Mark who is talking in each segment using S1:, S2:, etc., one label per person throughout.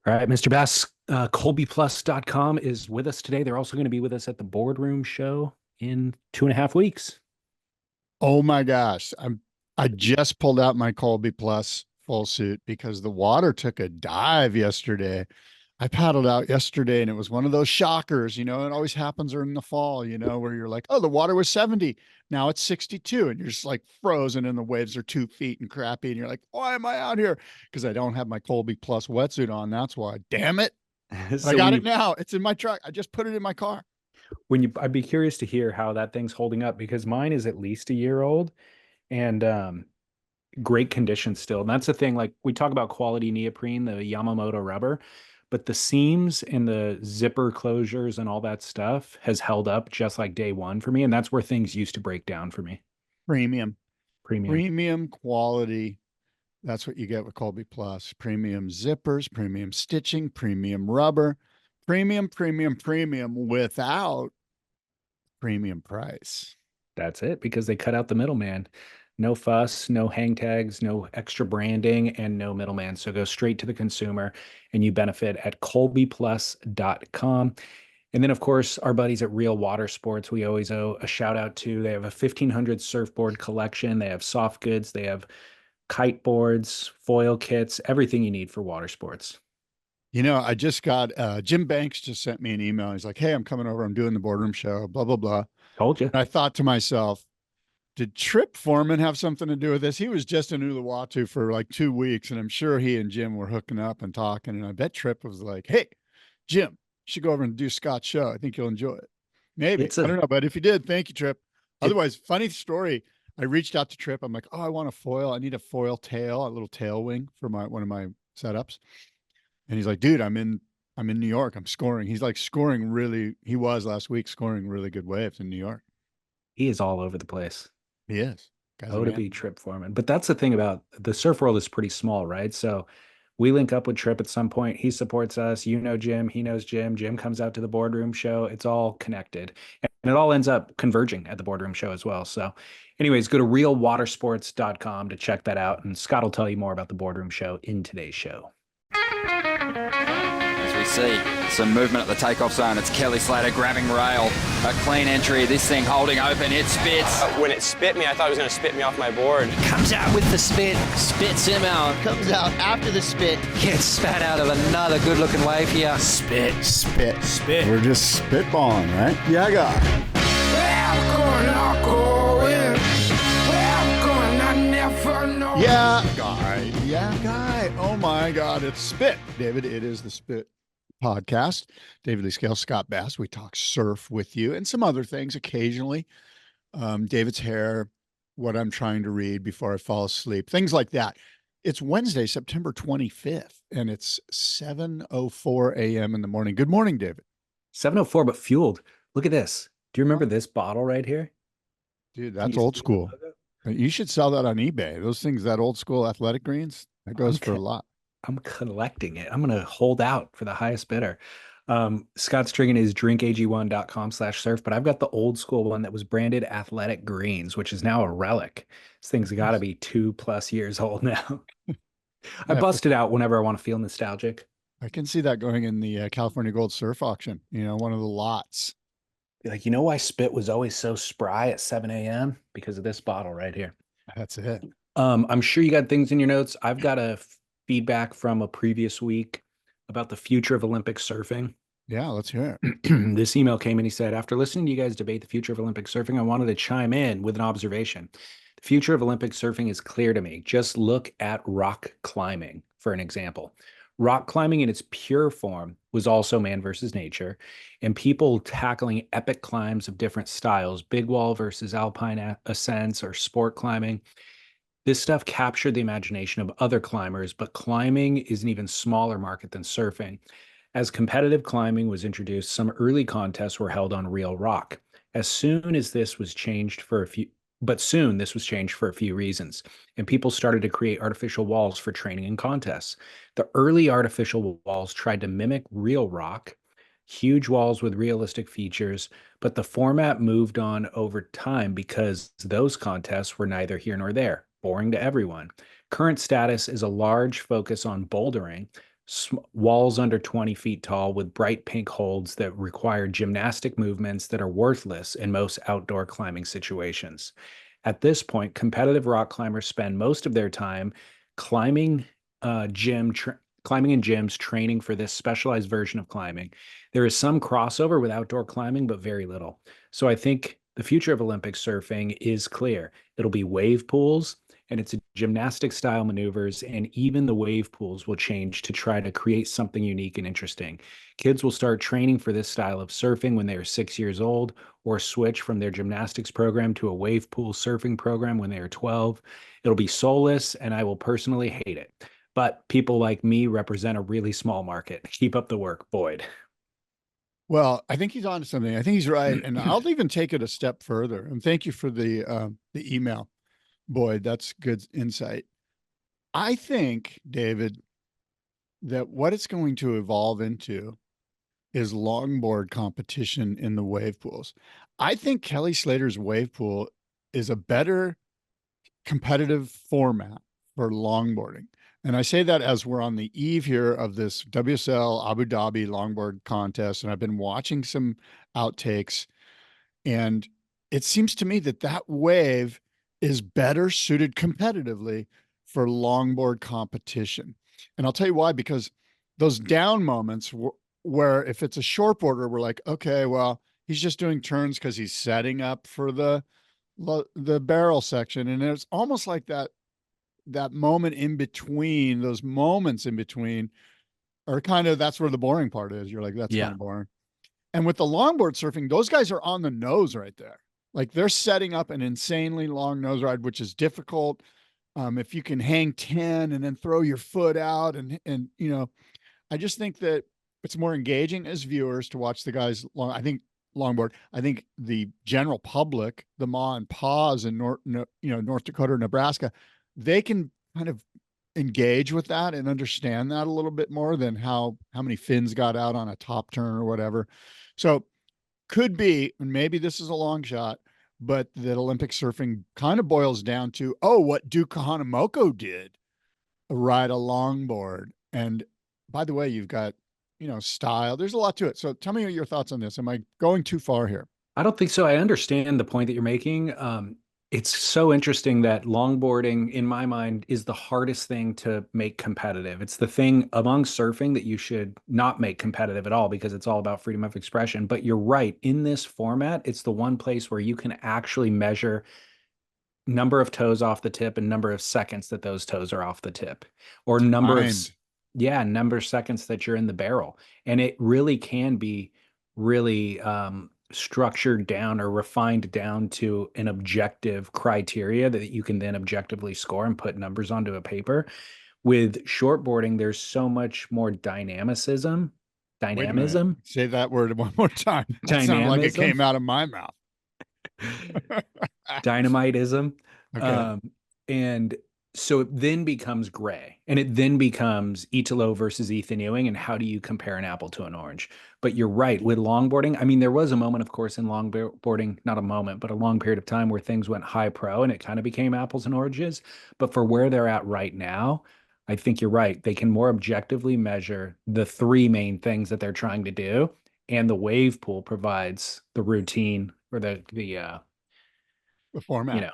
S1: All right, Mr. Bass, 𝗪𝗆𝘆+ is with us today. They're also going to be with us at the Boardroom show in 2.5 weeks.
S2: Oh my gosh. I just pulled out my Colby Plus full suit because the water took a dive yesterday. I paddled out yesterday and it was one of those shockers, it always happens in the fall, where you're like, oh, the water was 70. Now it's 62 and you're just like frozen and the waves are 2 feet and crappy. And you're like, why am I out here? Because I don't have my Colby Plus wetsuit on. That's why. Damn it. But I
S1: So
S2: got it now. It's in my truck. I just put it in my car.
S1: I'd be curious to hear how that thing's holding up because mine is at least a year old and great condition still. And that's the thing. Like we talk about quality neoprene, the Yamamoto rubber, but the seams and the zipper closures and all that stuff has held up just like day one for me. And that's where things used to break down for me.
S2: Premium.
S1: Premium.
S2: Premium quality. That's what you get with Colby Plus. Premium zippers, premium stitching, premium rubber, premium without premium price.
S1: That's it because they cut out the middleman. No fuss, no hang tags, no extra branding, and no middleman. So go straight to the consumer and you benefit at colbyplus.com. And then, of course, our buddies at Real Water Sports, we always owe a shout out to. They have a 1,500 surfboard collection. They have soft goods. They have kite boards, foil kits, everything you need for water sports.
S2: I just got Jim Banks just sent me an email. He's like, hey, I'm coming over. I'm doing the Boardroom show, blah, blah, blah.
S1: Told you.
S2: And I thought to myself, did Trip Foreman have something to do with this? He was just in Uluwatu for like 2 weeks, and I'm sure he and Jim were hooking up and talking. And I bet Trip was like, hey, Jim, you should go over and do Scott's show. I think you'll enjoy it. Maybe. I don't know. But if you did, thank you, Trip. Otherwise, funny story. I reached out to Trip. I'm like, oh, I want a foil. I need a foil tail, a little tail wing for one of my setups. And he's like, dude, I'm in New York. I'm scoring. He's like scoring he was last week scoring really good waves in New York.
S1: He is all over the place.
S2: He is.
S1: Oh, to be Trip Foreman. But that's the thing about the surf world is pretty small, right? So we link up with Trip at some point. He supports us. You know Jim. He knows Jim. Jim comes out to the Boardroom show. It's all connected. And it all ends up converging at the Boardroom show as well. So anyways, go to realwatersports.com to check that out. And Scott will tell you more about the Boardroom show in today's show.
S3: As we see some movement at the takeoff zone, it's Kelly Slater grabbing rail. A clean entry, this thing holding open, it spits.
S4: When it spit me, I thought it was going to spit me off my board.
S5: Comes out with the spit, spits him out. Comes out after the spit, gets spat out of another good-looking wave here. Spit.
S2: We're just spitballing, right? Yeah, God. Yeah, guy. Oh my God, it's Spit, David. It is the Spit podcast. David Lee Scales, Scott Bass. We talk surf with you and some other things occasionally. David's hair, what I'm trying to read before I fall asleep, things like that. It's Wednesday, September 25th, and it's 7:04 a.m. in the morning. Good morning, David.
S1: 7:04, but fueled. Look at this. Do you remember this bottle right here?
S2: Dude, that's old school. You should sell that on eBay. Those things, that old school athletic greens, that goes for a lot.
S1: I'm collecting it. I'm going to hold out for the highest bidder. Scott's drinking his drinkag1.com/surf, but I've got the old school one that was branded Athletic Greens, which is now a relic. This thing's got to be 2+ years old now. I bust it out whenever I want to feel nostalgic.
S2: I can see that going in the California Gold Surf Auction, one of the lots.
S1: Like, why Spit was always so spry at 7 a.m.? Because of this bottle right here.
S2: That's it.
S1: I'm sure you got things in your notes. I've got a feedback from a previous week about the future of Olympic surfing.
S2: Yeah, let's hear it.
S1: This email came and he said, after listening to you guys debate the future of Olympic surfing, I wanted to chime in with an observation. The future of Olympic surfing is clear to me. Just look at rock climbing, for an example. Rock climbing in its pure form was also man versus nature, and people tackling epic climbs of different styles, big wall versus alpine ascents or sport climbing. This stuff captured the imagination of other climbers, but climbing is an even smaller market than surfing. As competitive climbing was introduced, some early contests were held on real rock. Soon this was changed for a few reasons, and people started to create artificial walls for training and contests. The early artificial walls tried to mimic real rock, huge walls with realistic features, but the format moved on over time because those contests were neither here nor there, boring to everyone. Current status is a large focus on bouldering, walls under 20 feet tall with bright pink holds that require gymnastic movements that are worthless in most outdoor climbing situations. At this point, competitive rock climbers spend most of their time climbing climbing in gyms, training for this specialized version of climbing. There is some crossover with outdoor climbing, but very little. So I think the future of Olympic surfing is clear. It'll be wave pools, and it's gymnastic style maneuvers, and even the wave pools will change to try to create something unique and interesting. Kids will start training for this style of surfing when they are 6 years old, or switch from their gymnastics program to a wave pool surfing program when they are 12. It'll be soulless, and I will personally hate it. But people like me represent a really small market. Keep up the work, Boyd.
S2: Well, I think he's on to something. I think he's right. And I'll even take it a step further. And thank you for the email, Boyd. That's good insight. I think, David, that what it's going to evolve into is longboard competition in the wave pools. I think Kelly Slater's wave pool is a better competitive format for longboarding. And I say that as we're on the eve here of this WSL Abu Dhabi longboard contest. And I've been watching some outtakes, and it seems to me that that wave is better suited competitively for longboard competition. And I'll tell you why, because those down moments where if it's a shortboarder, we're like, okay, well, he's just doing turns because he's setting up for the barrel section. And it's almost like that moment in between, those moments in between are kind of, that's where the boring part is. You're like, that's kind of boring. And with the longboard surfing, those guys are on the nose right there. Like they're setting up an insanely long nose ride, which is difficult. If you can hang 10 and then throw your foot out and, you know, I just think that it's more engaging as viewers to watch the guys longboard. I think the general public, the ma and pa's in North Dakota or Nebraska, they can kind of engage with that and understand that a little bit more than how many fins got out on a top turn or whatever. So could be, and maybe this is a long shot, but that Olympic surfing kind of boils down to, what Duke Kahanamoku did, ride a longboard. And by the way, you've got, style. There's a lot to it. So tell me your thoughts on this. Am I going too far here?
S1: I don't think so. I understand the point that you're making. It's so interesting that longboarding, in my mind, is the hardest thing to make competitive. It's the thing among surfing that you should not make competitive at all because it's all about freedom of expression. But you're right. In this format, it's the one place where you can actually measure number of toes off the tip and number of seconds that those toes are off the tip, or number of seconds that you're in the barrel. And it really can be really structured down or refined down to an objective criteria that you can then objectively score and put numbers onto a paper. With shortboarding, there's so much more dynamism.
S2: Say that word one more time. That sounded like it came out of my mouth.
S1: Dynamitism.
S2: Okay.
S1: And so it then becomes gray, and it then becomes 𝗖𝗵𝘆 versus Ethan Ewing, and how do you compare an apple to an orange? But you're right, with longboarding, I mean, there was a moment, of course, in longboarding, not a moment, but a long period of time where things went high pro and it kind of became apples and oranges. But for where they're at right now, I think you're right. They can more objectively measure the three main things that they're trying to do, and the wave pool provides the routine or the
S2: format.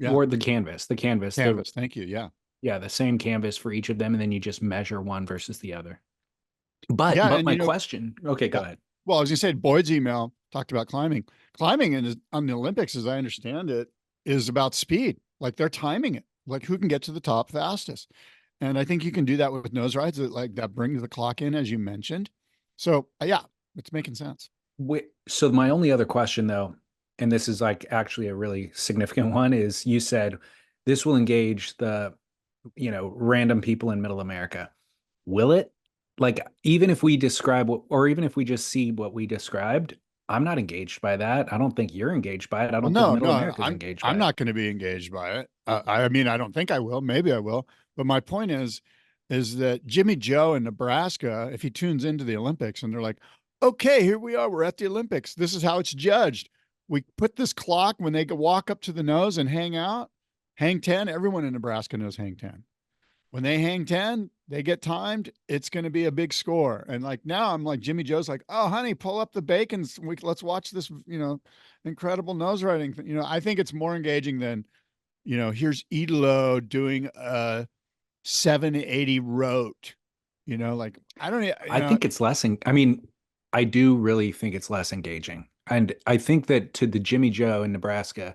S1: Or the canvas.
S2: Thank you. Yeah.
S1: Yeah. The same canvas for each of them. And then you just measure one versus the other. But my question. Okay, go ahead.
S2: Well, I was gonna say Boyd's email talked about climbing. Climbing on the Olympics, as I understand it, is about speed. Like they're timing it, like who can get to the top fastest. And I think you can do that with nose rides that brings the clock in, as you mentioned. So yeah, it's making sense.
S1: So my only other question though, and this is like actually a really significant one, is you said this will engage the, random people in middle America. Will it? Like, even if we describe or even if we just see what we described, I'm not engaged by that. I don't think you're engaged by it. I don't think middle America's engaged by it.
S2: I'm not going to be engaged by it. I mean, I don't think I will. Maybe I will. But my point is that Jimmy Joe in Nebraska, if he tunes into the Olympics and they're like, okay, here we are, we're at the Olympics. This is how it's judged. We put this clock when they walk up to the nose and hang 10. Everyone in Nebraska knows hang 10. when they hang 10, they get timed, it's going to be a big score. And like now I'm like, Jimmy Joe's like, oh, honey, pull up the bacons. Let's watch this, incredible nose riding. I think it's more engaging than, here's 𝗍𝗏𝘆 doing a 780 rote, like I don't,
S1: I think it's less. I mean, I do really think it's less engaging. And I think that to the Jimmy Joe in Nebraska,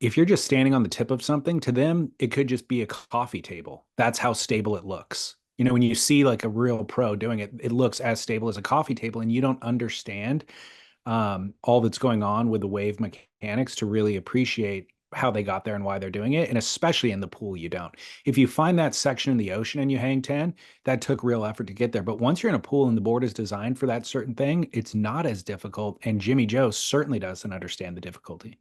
S1: if you're just standing on the tip of something, to them, it could just be a coffee table. That's how stable it looks. When you see like a real pro doing it, it looks as stable as a coffee table, and you don't understand all that's going on with the wave mechanics to really appreciate how they got there and why they're doing it. And especially in the pool, you don't. If you find that section in the ocean and you hang 10, that took real effort to get there. But once you're in a pool and the board is designed for that certain thing, it's not as difficult. And Jimmy Joe certainly doesn't understand the difficulty.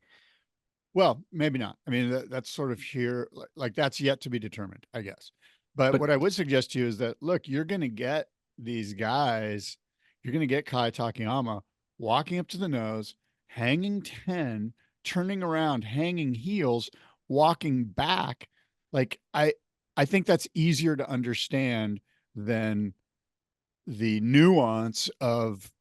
S2: Well, maybe not. I mean, that's sort of here, like that's yet to be determined, I guess. But what I would suggest to you is that, look, you're going to get these guys, you're going to get 𝗏𝗏 Takayama walking up to the nose, hanging 10, turning around, hanging heels, walking back. Like I think that's easier to understand than the nuance of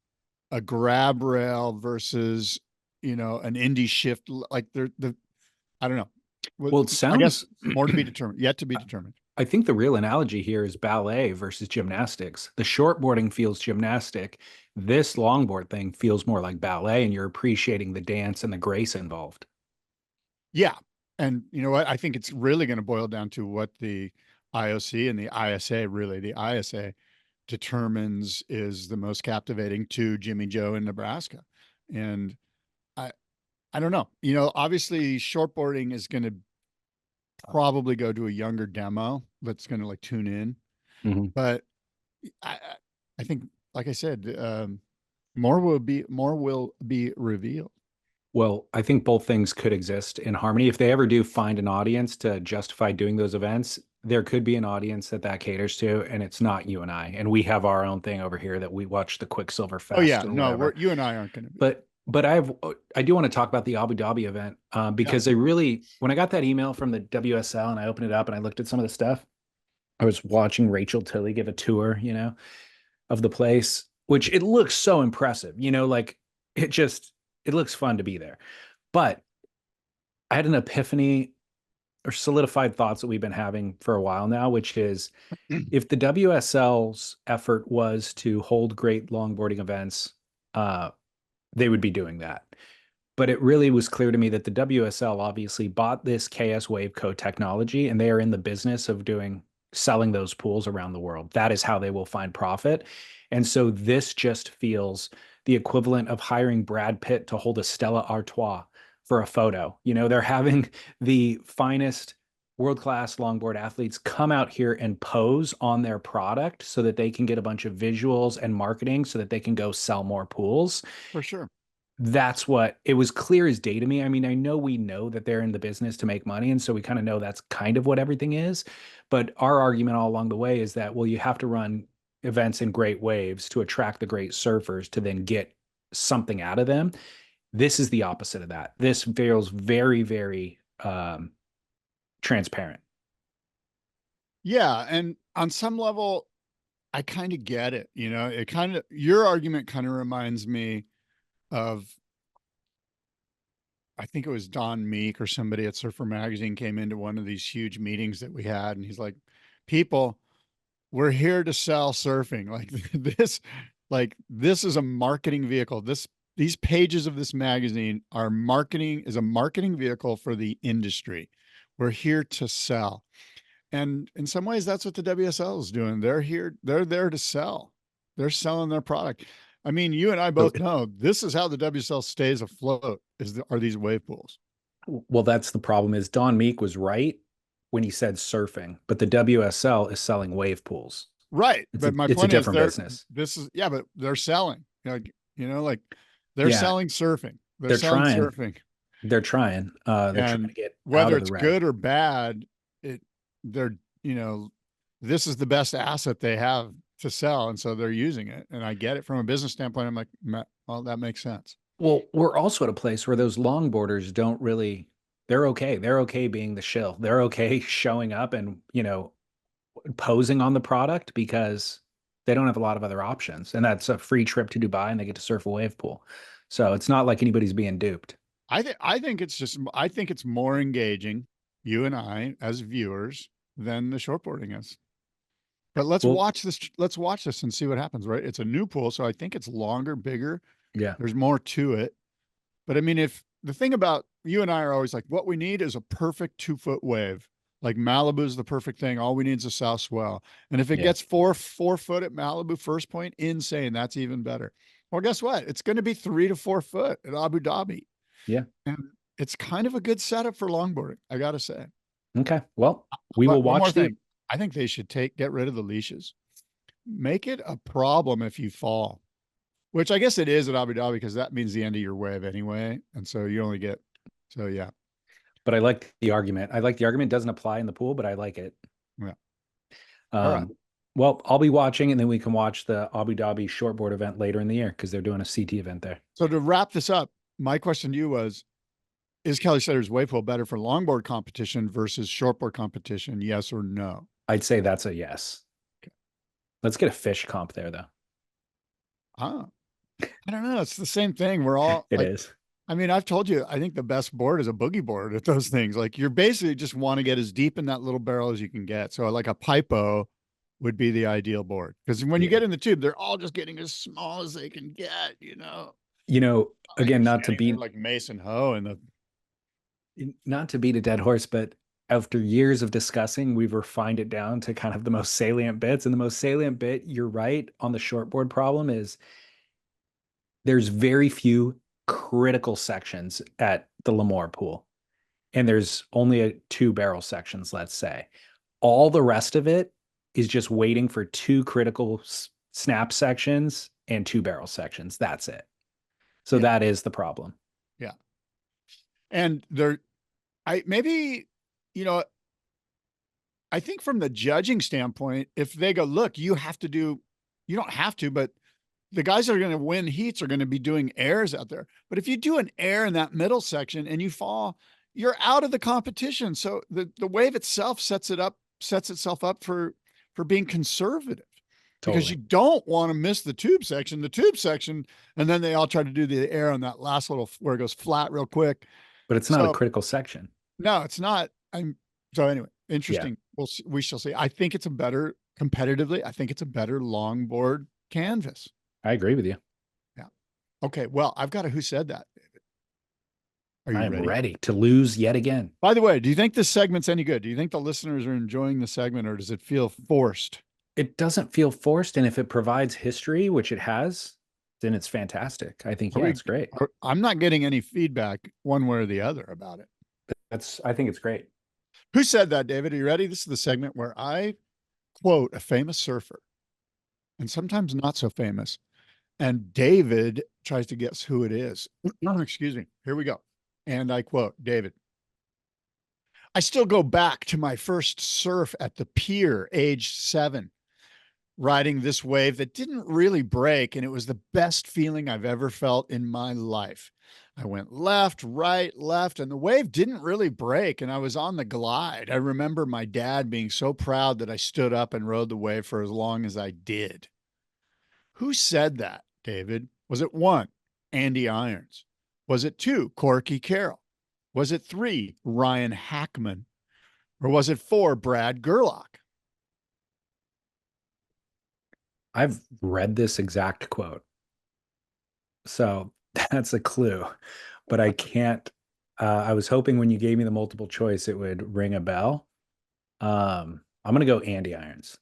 S2: a grab rail versus, an indie shift. Like I don't know.
S1: Well, it sounds,
S2: I guess more to be determined, yet to be determined.
S1: I think the real analogy here is ballet versus gymnastics. The shortboarding feels gymnastic. This longboard thing feels more like ballet, and you're appreciating the dance and the grace involved.
S2: Yeah. And you know what? I think it's really going to boil down to what the IOC and the ISA, really the ISA, determines is the most captivating to Jimmy Joe in Nebraska. And I don't know, obviously shortboarding is going to probably go to a younger demo that's going to like tune in.
S1: Mm-hmm.
S2: But I think, like I said, more will be revealed.
S1: Well, I think both things could exist in harmony. If they ever do find an audience to justify doing those events, there could be an audience that caters to, and it's not you and I. And we have our own thing over here that we watch the Quicksilver Fest.
S2: Oh yeah, no, you and I aren't going to be.
S1: But I do want to talk about the Abu Dhabi event because when I got that email from the WSL and I opened it up and I looked at some of the stuff, I was watching Rachel Tilley give a tour, of the place, which it looks so impressive, like it looks fun to be there. But I had an epiphany or solidified thoughts that we've been having for a while now, which is if the WSL's effort was to hold great longboarding events, they would be doing that. But it really was clear to me that the WSL obviously bought this 𝗪𝗆𝗆 technology, and they are in the business of selling those pools around the world. That is how they will find profit. And so this just feels the equivalent of hiring Brad Pitt to hold a Stella Artois for a photo. They're having the finest world-class longboard athletes come out here and pose on their product so that they can get a bunch of visuals and marketing so that they can go sell more pools.
S2: For sure.
S1: That's what it was clear as day to me. I mean, I know we know that they're in the business to make money, and so we kind of know that's kind of what everything is. But our argument all along the way is that, well, you have to run events in great waves to attract the great surfers to then get something out of them. This is the opposite of that. This feels very, very transparent.
S2: Yeah. And on some level, I kind of get it. Your argument kind of reminds me of, I think it was Don Meek or somebody at Surfer Magazine came into one of these huge meetings that we had. And he's like, people, we're here to sell surfing. This is a marketing vehicle. These pages of this magazine are is a marketing vehicle for the industry. We're here to sell. And in some ways, that's what the WSL is doing. They're there to sell. They're selling their product. I mean, you and I both know this is how the WSL stays afloat are these wave pools.
S1: Well, that's the problem is Don Meek was right when he said surfing, but the WSL is selling wave pools.
S2: Right. But my point is,
S1: it's a different business.
S2: But they're selling, they're selling surfing. They're selling
S1: trying.
S2: Surfing.
S1: They're trying. They're trying to get
S2: whether it's good or bad, this is the best asset they have to sell. And so they're using it. And I get it from a business standpoint. I'm like, well, that makes sense.
S1: Well, we're also at a place where those longboarders they're okay. They're okay being the shill. They're okay showing up and, posing on the product because they don't have a lot of other options. And that's a free trip to Dubai and they get to surf a wave pool. So it's not like anybody's being duped.
S2: I think it's more engaging, you and I as viewers, than the shortboarding is. But let's watch this. Let's watch this and see what happens, right? It's a new pool, so I think it's longer, bigger.
S1: Yeah.
S2: There's more to it. But I mean, if the thing about you and I are always like, what we need is a perfect 2-foot wave. Like Malibu is the perfect thing. All we need is a south swell. And if it gets 4 foot at Malibu first point, insane. That's even better. Well, guess what? It's going to be 3 to 4 foot at Abu Dhabi.
S1: Yeah.
S2: And it's kind of a good setup for longboarding, I got to say.
S1: Okay. Well, we will watch the.
S2: I think they should get rid of the leashes. Make it a problem if you fall, which I guess it is at Abu Dhabi because that means the end of your wave anyway. And so you only get, so yeah.
S1: But I like the argument. I like the argument. Doesn't apply in the pool, but I like it.
S2: Yeah.
S1: All right. Well, I'll be watching and then we can watch the Abu Dhabi shortboard event later in the year because they're doing a CT event there.
S2: So to wrap this up, my question to you was, is Kelly Slater's wave pool better for longboard competition versus shortboard competition? Yes or no?
S1: I'd say that's a yes.
S2: Okay.
S1: Let's get a fish comp there though.
S2: I don't know. It's the same thing. We're all
S1: It is.
S2: I mean, I've told you, I think the best board is a boogie board at those things. Like you're basically just want to get as deep in that little barrel as you can get. So like a Pipo would be the ideal board. Because when you get in the tube, they're all just getting as small as they can get, you know.
S1: Again, not to beat
S2: like Mason Ho and
S1: not to beat a dead horse, but after years of discussing, we've refined it down to kind of the most salient bits. And the most salient bit, you're right, on the shortboard problem is there's very few critical sections at the Lemoore pool. And there's only 2 barrel sections, let's say. All the rest of it is just waiting for 2 critical snap sections and 2 barrel sections. That's it. So that is the problem.
S2: Yeah. And I think from the judging standpoint, if they go, look, you don't have to, but the guys that are going to win heats are going to be doing airs out there. But if you do an air in that middle section and you fall, you're out of the competition. So the wave itself sets itself up for being conservative. Totally. Because you don't want to miss the tube section, and then they all try to do the air on that last little where it goes flat real quick.
S1: But it's not a critical section.
S2: No, it's not. So anyway, interesting. Yeah. We shall see. I think it's competitively, I think it's a better longboard canvas.
S1: I agree with you.
S2: Yeah. Okay. Well, I've got a who said that. Are you
S1: ready? I'm ready to lose yet again.
S2: By the way, do you think this segment's any good? Do you think the listeners are enjoying the segment or does it feel forced?
S1: It doesn't feel forced. And if it provides history, which it has, then it's fantastic. I think, it's great.
S2: I'm not getting any feedback one way or the other about it.
S1: I think it's great.
S2: Who said that, David? Are you ready? This is the segment where I quote a famous surfer and sometimes not so famous. And David tries to guess who it is. Excuse me. Here we go. And I quote David. I still go back to my first surf at the pier, age 7, riding this wave that didn't really break. And it was the best feeling I've ever felt in my life. I went left, right, left, and the wave didn't really break. And I was on the glide. I remember my dad being so proud that I stood up and rode the wave for as long as I did. Who said that, David? Was it 1, Andy Irons? Was it 2, 𝗪𝗃 𝗪𝗆? Was it 3, Ryan Hackman? Or was it 4, Brad Gerlach?
S1: I've read this exact quote. So that's a clue, but I can't. I was hoping when you gave me the multiple choice, it would ring a bell. I'm going to go Andy Irons.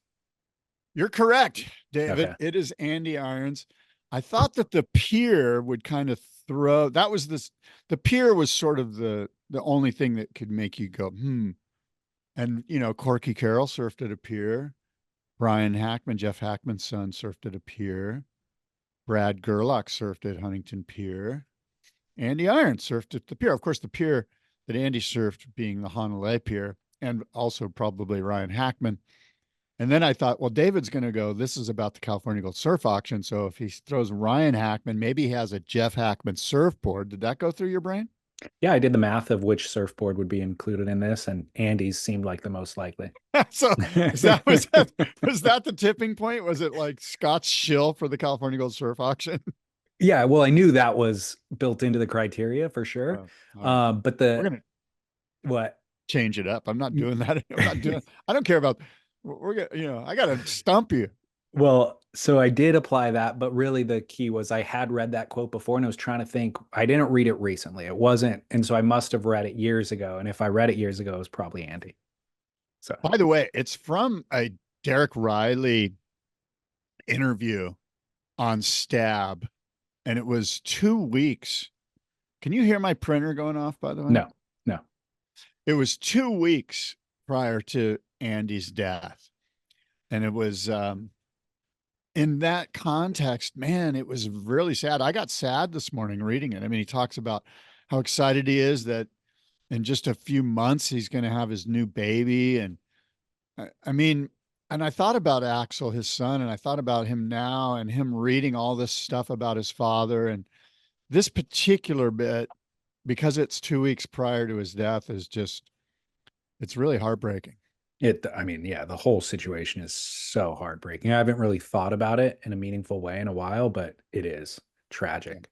S2: You're correct, David. Okay. It is Andy Irons. I thought that the pier would kind of throw, the pier was sort of the only thing that could make you go, And, 𝗪𝗃 𝗪𝗆 surfed at a pier. Brian Hackman, Jeff Hackman's son, surfed at a pier. Brad Gerlach surfed at Huntington Pier. Andy Irons surfed at the pier. Of course, the pier that Andy surfed being the Honolulu Pier, and also probably Ryan Hackman. And then I thought, well, David's going to go, this is about the California Gold Surf Auction. So if he throws Ryan Hackman, maybe he has a Jeff Hackman surfboard. Did that go through your brain?
S1: Yeah, I did the math of which surfboard would be included in this, and Andy's seemed like the most likely.
S2: So was that the tipping point? Was it like Scott's shill for the California Gold Surf Auction?
S1: Yeah, well, I knew that was built into the criteria for sure.
S2: Oh, all right.
S1: But
S2: We're gonna
S1: what?
S2: change it up. I'm not doing that. I'm not doing. I don't care about. We're gonna. I gotta stump you.
S1: Well, so I did apply that, but really the key was I had read that quote before and I was trying to think. I didn't read it recently. It wasn't, and so I must have read it years ago. And if I read it years ago, it was probably Andy. So,
S2: By the way, it's from a Derek Riley interview on Stab, and it was 2 weeks. Can you hear my printer going off, by the way?
S1: no.
S2: It was 2 weeks prior to Andy's death. And it was in that context, man, it was really sad. I got sad this morning reading it. I mean, he talks about how excited he is that in just a few months he's going to have his new baby. And I mean, and I thought about Axel, his son, and I thought about him now and him reading all this stuff about his father. And this particular bit, because it's 2 weeks prior to his death, is just, it's really heartbreaking.
S1: I mean, yeah, the whole situation is so heartbreaking. I haven't really thought about it in a meaningful way in a while, but it is tragic.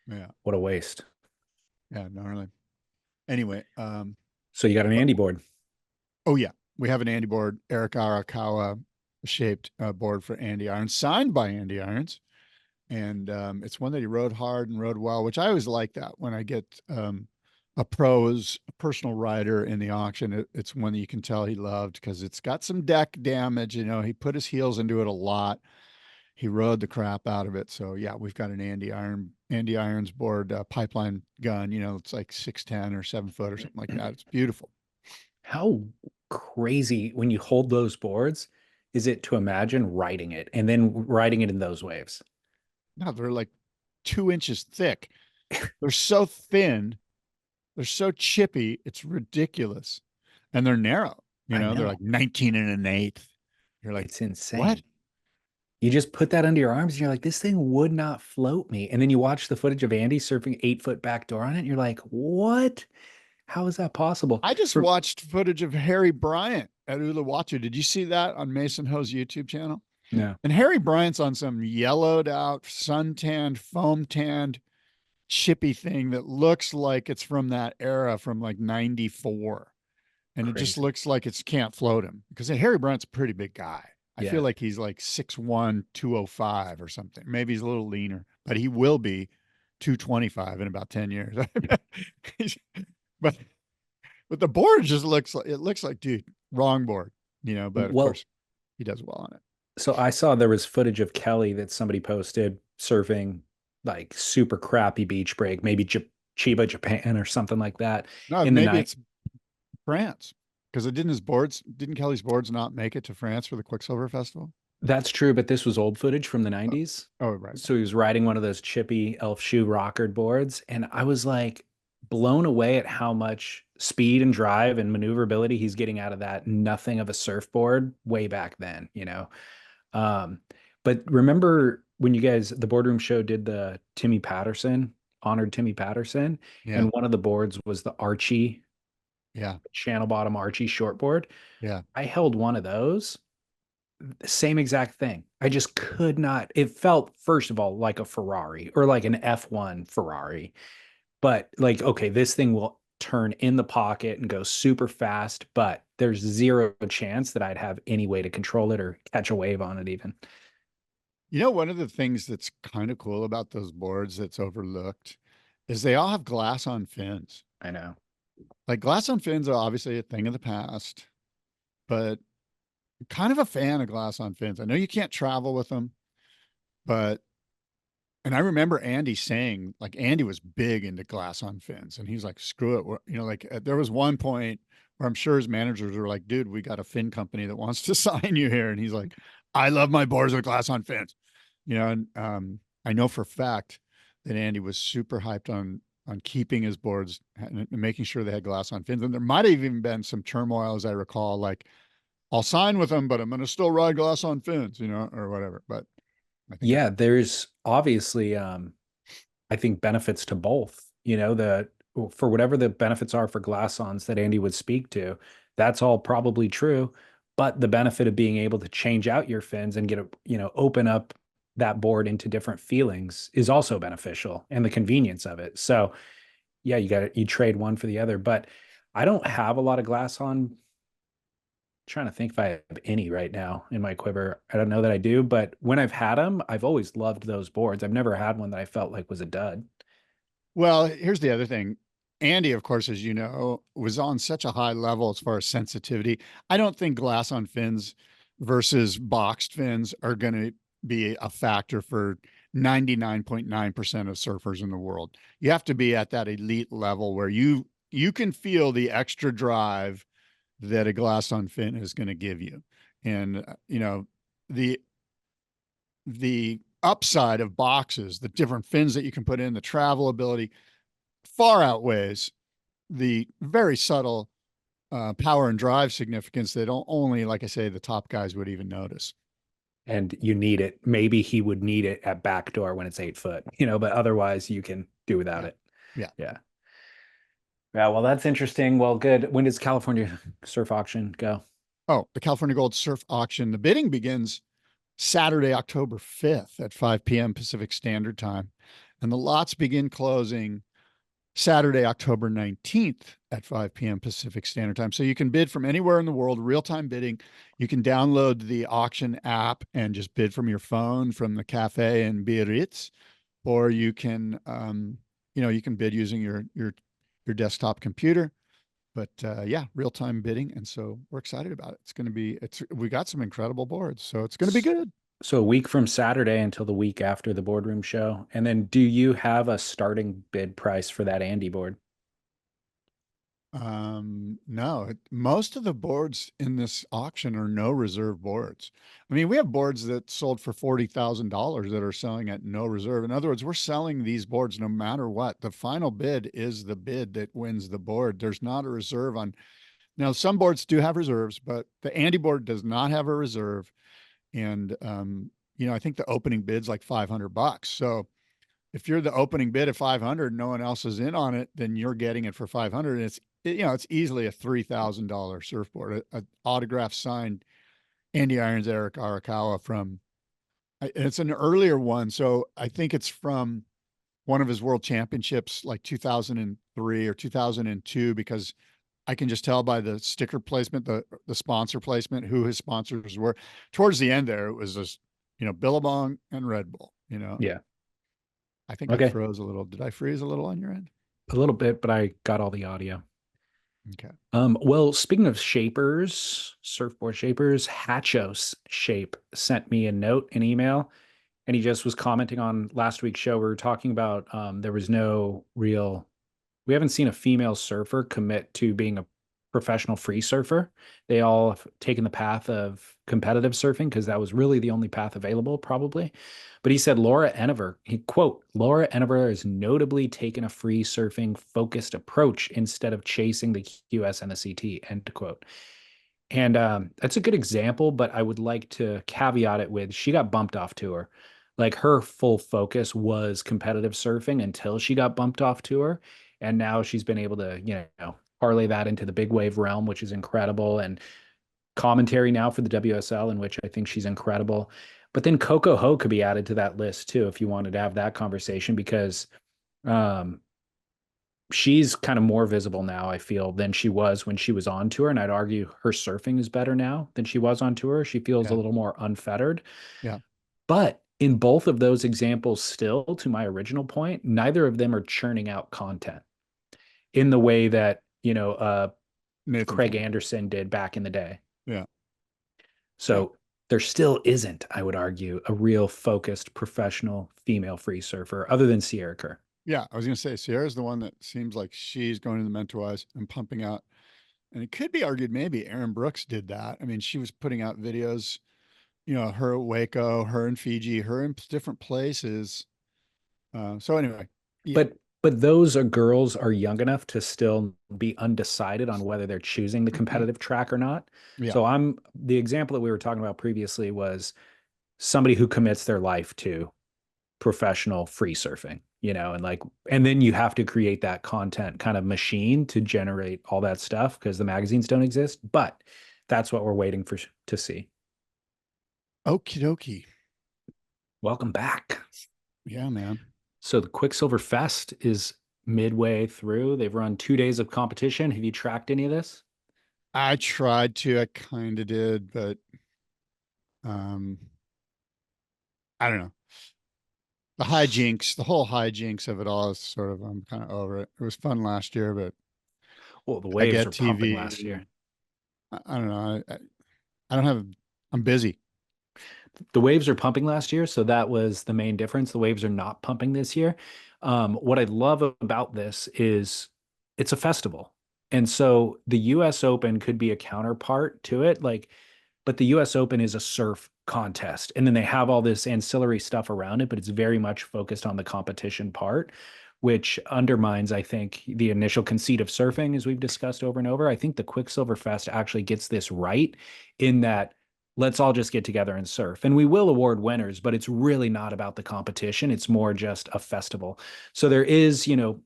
S2: Yeah.
S1: What a waste.
S2: Yeah, gnarly. Anyway,
S1: So you got an Andy board.
S2: oh yeah, we have an Andy board, 𝗟𝗃𝗃𝗃 shaped board for Andy Irons, signed by Andy Irons. And it's one that he rode hard and rode well, which I always like that when I get a personal rider in the auction. It's one that you can tell he loved because it's got some deck damage. You know, he put his heels into it a lot. He rode the crap out of it. So yeah, we've got an Andy Irons board, pipeline gun. You know, it's like 6'10" or 7 foot or something like that. It's beautiful.
S1: How crazy when you hold those boards is it to imagine riding it and then riding it in those waves?
S2: No, they're like 2 inches thick. They're so thin. They're so chippy. It's ridiculous. And they're narrow. You know, they're like 19 1/8. You're like,
S1: it's insane.
S2: What?
S1: You just put that under your arms and you're like, this thing would not float me. And then you watch the footage of Andy surfing 8-foot backdoor on it. And you're like, what? How is that possible?
S2: I just watched footage of Harry Bryant at 𝗪𝗆𝗆. Did you see that on Mason Ho's YouTube channel?
S1: No.
S2: And Harry Bryant's on some yellowed out, sun-tanned, foam-tanned, chippy thing that looks like it's from that era from like 94. And it just looks like it can't float him because Harry Bryant's a pretty big guy. I feel like he's like 6'1", 205 or something. Maybe he's a little leaner, but he will be 225 in about 10 years. but the board just looks like, dude, wrong board, you know, but of course he does well on it.
S1: So I saw there was footage of Kelly that somebody posted surfing like super crappy beach break, maybe Chiba, Japan or something like that.
S2: No, maybe it's France. Because didn't Kelly's boards not make it to France for the Quicksilver Festival?
S1: That's true, but this was old footage from the 90s.
S2: Oh, right.
S1: So he was riding one of those chippy elf shoe rockered boards. And I was like blown away at how much speed and drive and maneuverability he's getting out of that. Nothing of a surfboard way back then, you know? But remember when you guys, the Boardroom show did the honored Timmy Patterson.
S2: Yeah.
S1: And one of the boards was the 𝗟𝗏𝗃𝗃.
S2: Yeah.
S1: Channel bottom 𝗟𝗏𝗃𝗃 shortboard.
S2: Yeah.
S1: I held one of those. The same exact thing. I just could not. It felt, first of all, like a Ferrari or like an F1 Ferrari. But like, okay, this thing will turn in the pocket and go super fast, but there's zero chance that I'd have any way to control it or catch a wave on it even.
S2: You know, one of the things that's kind of cool about those boards that's overlooked is they all have glass on fins.
S1: I know.
S2: Like glass on fins are obviously a thing of the past, but I'm kind of a fan of glass on fins. I know you can't travel with them, and I remember Andy saying, like, Andy was big into glass on fins and he's like, screw it. You know, like there was one point where I'm sure his managers were like, dude, we got a fin company that wants to sign you here. And he's like, I love my boards with glass on fins, you know? And I know for a fact that Andy was super hyped on keeping his boards and making sure they had glass on fins. And there might have even been some turmoil, as I recall, like, I'll sign with them, but I'm going to still ride glass on fins, you know, or whatever. But I think
S1: yeah, there's obviously, I think benefits to both, you know, for whatever the benefits are for glass-ons that Andy would speak to, that's all probably true. But the benefit of being able to change out your fins and get a, open up that board into different feelings is also beneficial, and the convenience of it. So yeah, you trade one for the other. But I don't have a lot of glass on. Trying to think if I have any right now in my quiver. I don't know that I do, but when I've had them, I've always loved those boards. I've never had one that I felt like was a dud.
S2: Well, here's the other thing. Andy, of course, as you know, was on such a high level as far as sensitivity. I don't think glass on fins versus boxed fins are going to be a factor for 99.9% of surfers in the world. You have to be at that elite level where you can feel the extra drive that a glass on fin is going to give you. And, the upside of boxes, the different fins that you can put in, the travel ability far outweighs the very subtle power and drive significance that only, like I say, the top guys would even notice.
S1: And you need it. Maybe he would need it at backdoor when it's 8 foot, but otherwise you can do without it.
S2: Yeah.
S1: Yeah. Yeah. Well, that's interesting. Well, good. When does California surf auction go?
S2: Oh, the California Gold Surf Auction. The bidding begins Saturday, October 5th at 5 p.m. Pacific Standard Time. And the lots begin closing Saturday, October 19th at 5 p.m. Pacific Standard Time. So you can bid from anywhere in the world, real-time bidding. You can download the auction app and just bid from your phone from the cafe in Biarritz, or you can, you can bid using your desktop computer. But yeah, real-time bidding. And so we're excited about it. We got some incredible boards, so it's going to be good.
S1: So a week from Saturday until the week after the Boardroom show. And then do you have a starting bid price for that Andy board?
S2: No, most of the boards in this auction are no reserve boards. I mean, we have boards that sold for $40,000 that are selling at no reserve. In other words, we're selling these boards no matter what. The final bid is the bid that wins the board. There's not a reserve on. Now, some boards do have reserves, but the Andy board does not have a reserve. And, I think the opening bid's like $500. So if you're the opening bid at 500, no one else is in on it, then you're getting it for 500. And it's easily a $3,000 surfboard, an autograph signed Andy Irons, 𝗪𝗃 from, it's an earlier one. So I think it's from one of his world championships, like 2003 or 2002, because I can just tell by the sticker placement, the sponsor placement, who his sponsors were. Towards the end there, it was just, Billabong and Red Bull,
S1: Yeah.
S2: I think
S1: Okay.
S2: I froze a little. Did I freeze a little on your end?
S1: A little bit, but I got all the audio.
S2: Okay.
S1: Well, speaking of shapers, surfboard shapers, 𝗪𝗆𝗆 sent me an email, and he just was commenting on last week's show. We were talking about we haven't seen a female surfer commit to being a professional free surfer. They all have taken the path of competitive surfing because that was really the only path available, probably. But he said quote, Laura Enever has notably taken a free surfing focused approach instead of chasing the QS and the CT, end quote. And that's a good example, but I would like to caveat it with she got bumped off tour. Like her full focus was competitive surfing until she got bumped off tour. And now she's been able to, parlay that into the big wave realm, which is incredible. And commentary now for the WSL, in which I think she's incredible. But then Coca could be added to that list too, if you wanted to have that conversation, because she's kind of more visible now, I feel, than she was when she was on tour. And I'd argue her surfing is better now than she was on tour. She feels a little more unfettered.
S2: Yeah.
S1: But in both of those examples, still, to my original point, neither of them are churning out content in the way that, Craig Anderson did back in the day.
S2: Yeah.
S1: So there still isn't, I would argue, a real focused professional female free surfer other than Sierra Kerr.
S2: Yeah, I was going to say Sierra's the one that seems like she's going to the Mentawais and pumping out. And it could be argued maybe Erin Brooks did that. I mean, she was putting out videos, her at Waco, her in Fiji, her in different places. So anyway. Yeah.
S1: But those girls are young enough to still be undecided on whether they're choosing the competitive track or not.
S2: Yeah.
S1: So the example that we were talking about previously was somebody who commits their life to professional free surfing. and then you have to create that content kind of machine to generate all that stuff because the magazines don't exist. But that's what we're waiting to see.
S2: Okie dokie.
S1: Welcome back.
S2: Yeah, man.
S1: So the Quicksilver Fest is midway through. They've run 2 days of competition. Have you tracked any of this?
S2: I tried to, I kind of did, but I don't know. The whole hijinks of it all is sort of, I'm kind of over it. It was fun last year, but
S1: Well, the
S2: I
S1: waves
S2: get
S1: were pumping
S2: TV.
S1: last year.
S2: I don't know. I don't have, I'm busy.
S1: The waves are pumping last year, so that was the main difference. The waves are not pumping this year. What I love about this is it's a festival. And so the US Open could be a counterpart to it. But the US Open is a surf contest. And then they have all this ancillary stuff around it, but it's very much focused on the competition part, which undermines, I think, the initial conceit of surfing, as we've discussed over and over. I think the Quicksilver Fest actually gets this right in that let's all just get together and surf. And we will award winners, but it's really not about the competition. It's more just a festival. So there is, dinners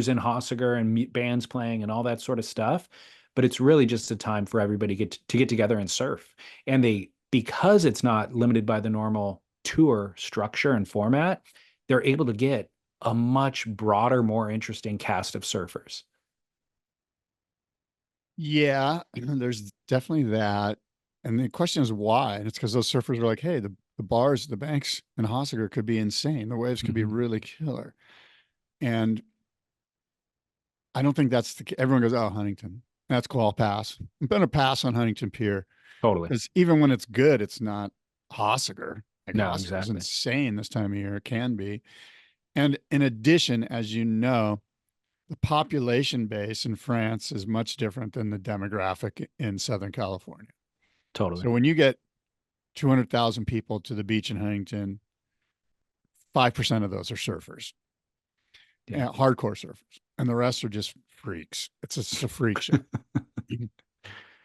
S1: in 𝗪𝗃𝗃 and bands playing and all that sort of stuff. But it's really just a time for everybody to get together and surf. And because it's not limited by the normal tour structure and format, they're able to get a much broader, more interesting cast of surfers.
S2: Yeah, there's definitely that. And the question is why? And it's because those surfers are like, hey, the bars, the banks in 𝗪𝗃𝗃 could be insane. The waves could be really killer. And I don't think that's everyone goes, oh, Huntington. That's cool. I'll pass. I'm going to pass on Huntington Pier.
S1: Totally.
S2: Because even when it's good, it's not 𝗪𝗃𝗃. Like
S1: No,
S2: 𝗪𝗃𝗃 is
S1: exactly.
S2: insane this time of year. It can be. And in addition, as you know, the population base in France is much different than the demographic in Southern California.
S1: Totally.
S2: So when you get 200,000 people to the beach in Huntington, 5% of those are surfers, hardcore surfers, and the rest are just freaks. It's a freak show.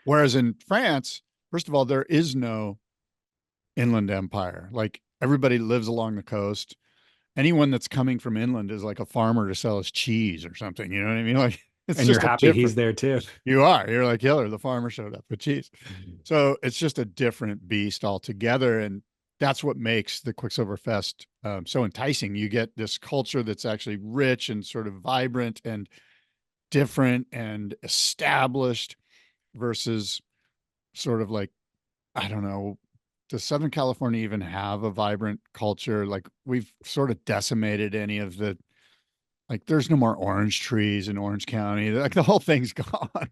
S2: Whereas in France, first of all, there is no inland empire. Like everybody lives along the coast. Anyone that's coming from inland is like a farmer to sell his cheese or something. You know what I mean? Like it's
S1: and
S2: just
S1: you're happy he's there too.
S2: You're like, Hiller, the farmer showed up with cheese. So it's just a different beast altogether. And that's what makes the Quicksilver Fest so enticing. You get this culture that's actually rich and sort of vibrant and different and established versus sort of like, I don't know, does Southern California even have a vibrant culture? Like we've sort of decimated any of the, like there's no more orange trees in Orange County. Like the whole thing's gone.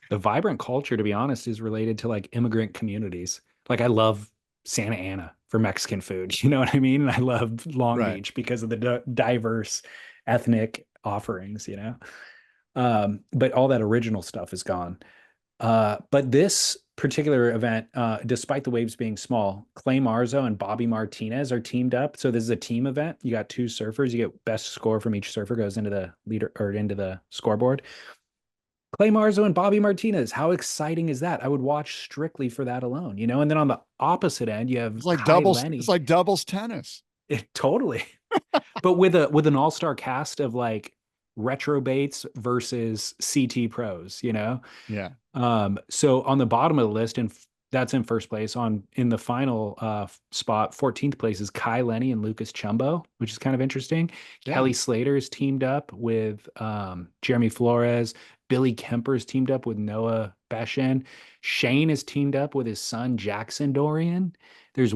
S1: The vibrant culture, to be honest, is related to like immigrant communities. Like I love Santa Ana for Mexican food. You know what I mean? And I love Long Beach because of the diverse ethnic offerings, but all that original stuff is gone. But this particular event, despite the waves being small, 𝗪𝗄𝗄 and Bobby Martinez are teamed up. So this is a team event. You got two surfers. You get best score from each surfer goes into the leader or into the scoreboard. 𝗪𝗄𝗄 and Bobby Martinez. How exciting is that? I would watch strictly for that alone, And then on the opposite end, you have
S2: it's like doubles. It's like doubles tennis.
S1: Totally. But with an all-star cast of like retrobates versus CT pros,
S2: Yeah.
S1: So on the bottom of the list, and that's in first place. In the final spot, 14th place is Kai Lenny and 𝗪𝗃𝗃𝗀, which is kind of interesting.
S2: Yeah.
S1: Kelly Slater is teamed up with Jeremy Flores. Billy Kemper's teamed up with Noah Beshen. Shane is teamed up with his son Jackson Dorian. There's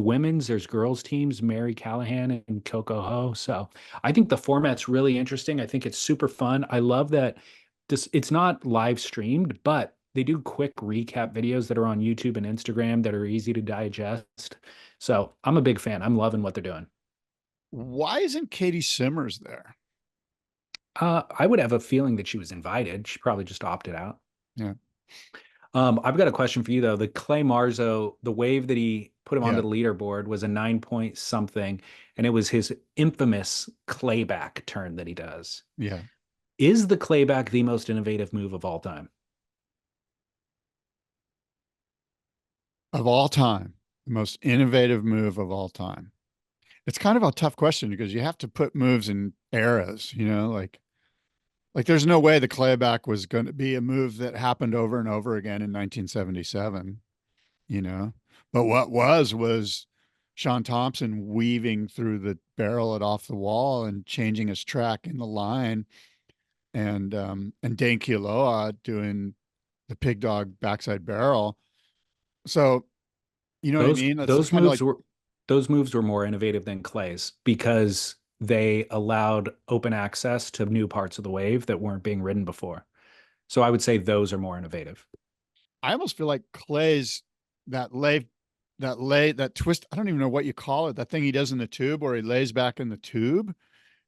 S1: girls teams, Mary Callahan and Coco Ho. So I think the format's really interesting. I think it's super fun. I love that it's not live streamed, but they do quick recap videos that are on YouTube and Instagram that are easy to digest. So I'm a big fan. I'm loving what they're doing.
S2: Why isn't Katie Simmers there?
S1: I would have a feeling that she was invited. She probably just opted out.
S2: Yeah.
S1: I've got a question for you though. The 𝗪𝗄𝗄, the wave that he put him onto the leaderboard was a 9-point something, and it was his infamous clayback turn that he does.
S2: Yeah.
S1: Is the clayback the most innovative move of all time?
S2: Of all time, the most innovative move of all time. it's kind of a tough question because you have to put moves in eras, like there's no way the clayback was going to be a move that happened over and over again in 1977, but what was Sean Thompson weaving through the barrel it off the wall and changing his track in the line, and 𝗙𝗵𝘆 doing the pig dog backside barrel. So, you know what I mean? That's
S1: Those
S2: kind of
S1: moves
S2: like,
S1: were more innovative than Clay's because they allowed open access to new parts of the wave that weren't being ridden before. So I would say those are more innovative.
S2: I almost feel like Clay's that twist, I don't even know what you call it, that thing he does in the tube where he lays back in the tube,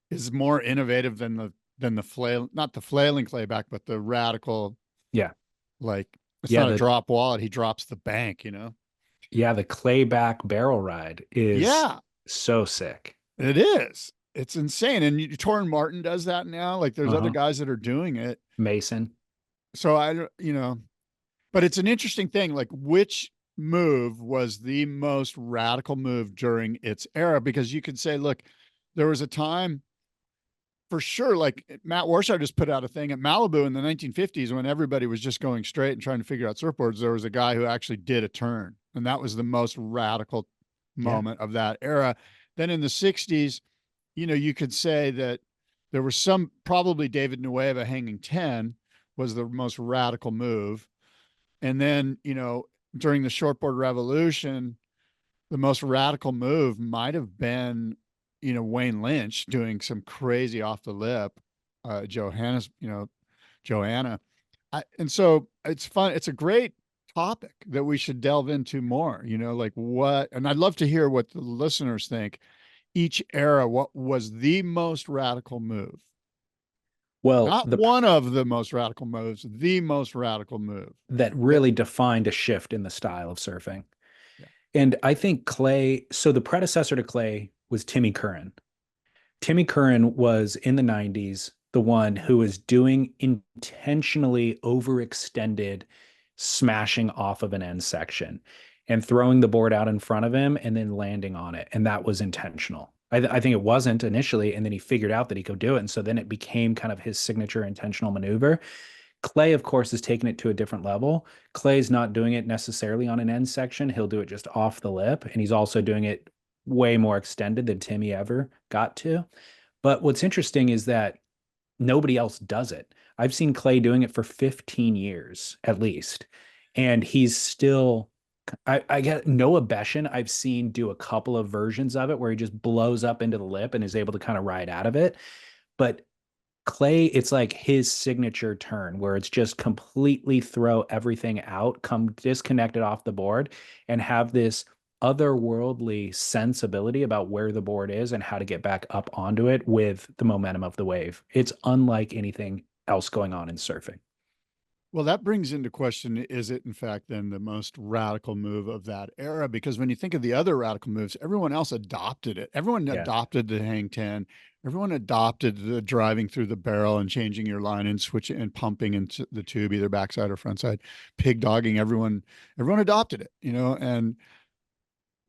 S2: is more innovative than the flail, not the flailing clayback, but the radical.
S1: Yeah.
S2: Like, it's
S1: Yeah,
S2: not a drop wallet. He drops the bank,
S1: Yeah, the clayback barrel ride is
S2: Yeah,
S1: so sick.
S2: it is. It's insane. And Torrin Martin does that now. Like, there's other guys that are doing it.
S1: Mason.
S2: So but it's an interesting thing. Like, which move was the most radical move during its era? Because you could say, look, there was a time for sure, like Matt Warshaw just put out a thing at Malibu in the 1950s when everybody was just going straight and trying to figure out surfboards. There was a guy who actually did a turn, and that was the most radical moment of that era. Then in the 60s, you could say that there was probably David 𝗵𝘂𝗶 hanging 10 was the most radical move. And then, during the shortboard revolution, the most radical move might have been, Wayne Lynch doing some crazy off the lip, Joanna. And so it's fun. It's a great topic that we should delve into more, like what, and I'd love to hear what the listeners think. Each era, what was the most radical move?
S1: Well,
S2: not one of the most radical moves, the most radical move
S1: that really defined a shift in the style of surfing.
S2: Yeah.
S1: And I think Clay, so the predecessor to Clay was Timmy Curran. Timmy Curran was in the 90s, the one who was doing intentionally overextended smashing off of an end section and throwing the board out in front of him and then landing on it. And that was intentional. I think it wasn't initially, and then he figured out that he could do it. And so then it became kind of his signature intentional maneuver. Clay, of course, has taken it to a different level. Clay's not doing it necessarily on an end section. He'll do it just off the lip. And he's also doing it way more extended than Timmy ever got to. But what's interesting is that nobody else does it. I've seen Clay doing it for 15 years at least. And he's still, I get 𝗏𝗍𝘆 I've seen do a couple of versions of it where he just blows up into the lip and is able to kind of ride out of it. But Clay, it's like his signature turn where it's just completely throw everything out, come disconnected off the board, and have this otherworldly sensibility about where the board is and how to get back up onto it with the momentum of the wave. It's unlike anything else going on in surfing.
S2: Well, that brings into question, is it in fact then the most radical move of that era? Because when you think of the other radical moves, everyone else adopted it. Everyone adopted the hang 10. Everyone adopted the driving through the barrel and changing your line and switching and pumping into the tube, either backside or front side, pig dogging. Everyone adopted it, and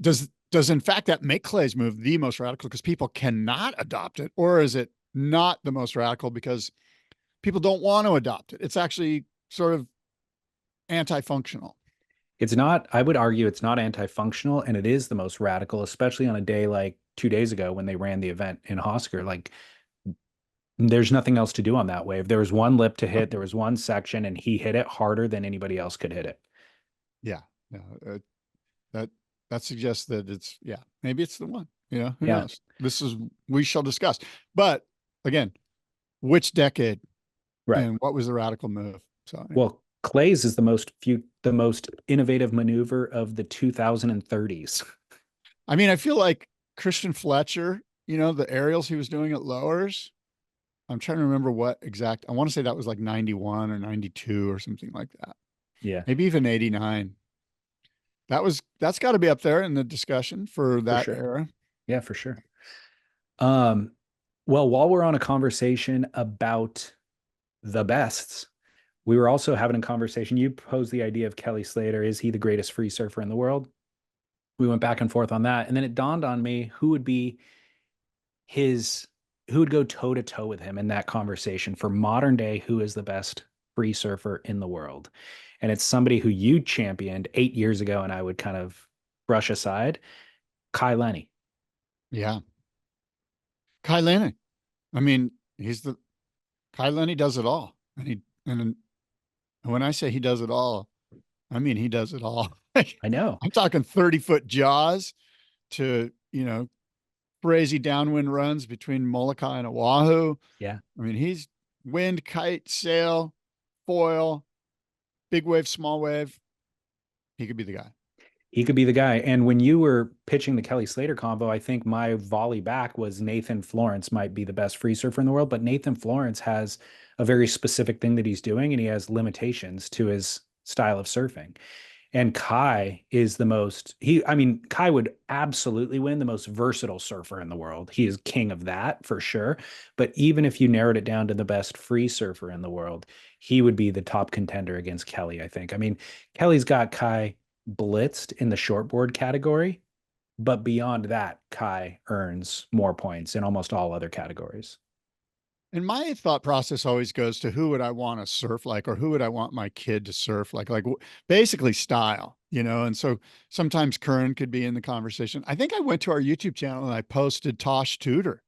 S2: does in fact that make Clay's move the most radical because people cannot adopt it? Or is it not the most radical because people don't want to adopt it? It's actually sort of anti-functional.
S1: It's not, I would argue it's not anti-functional, and it is the most radical, especially on a day like 2 days ago when they ran the event in Oscar. Like, there's nothing else to do on that wave. There was one lip to hit, there was one section, and he hit it harder than anybody else could hit it.
S2: Yeah. That suggests that it's, maybe it's the one, who knows? We shall discuss. But again, which decade, right? And what was the radical move? So,
S1: well, Clay's is the most innovative maneuver of the 2030s.
S2: I mean, I feel like Christian Fletcher, the aerials he was doing at Lowers, I'm trying to remember what exact, I want to say that was like 91 or 92 or something like that.
S1: Yeah.
S2: Maybe even 89. That's got to be up there in the discussion for that era.
S1: Yeah, for sure. Well, while we're on a conversation about the bests, we were also having a conversation. You posed the idea of Kelly Slater. Is he the greatest free surfer in the world? We went back and forth on that. And then it dawned on me who would go toe to toe with him in that conversation for modern day, who is the best free surfer in the world. And it's somebody who you championed 8 years ago and I would kind of brush aside, 𝗏𝗏.
S2: Yeah. 𝗏𝗏. I mean, 𝗏𝗏 does it all. And when I say he does it all, I mean, he does it all.
S1: I know.
S2: I'm talking 30-foot jaws to, crazy downwind runs between 𝗪𝘃𝗲 and Oahu.
S1: Yeah.
S2: I mean, he's wind, kite, sail, foil, big wave, small wave. He could be the guy.
S1: He could be the guy. And when you were pitching the Kelly Slater combo, I think my volley back was Nathan Florence might be the best free surfer in the world, but Nathan Florence has a very specific thing that he's doing, and he has limitations to his style of surfing. And Kai is Kai would absolutely win, the most versatile surfer in the world. He is king of that for sure. But even if you narrowed it down to the best free surfer in the world, he would be the top contender against Kelly, I think. I mean, Kelly's got Kai blitzed in the shortboard category, but beyond that, Kai earns more points in almost all other categories.
S2: And my thought process always goes to who would I want to surf like, or who would I want my kid to surf like basically style, And so sometimes Curran could be in the conversation. I think I went to our YouTube channel and I posted Tosh Tutor.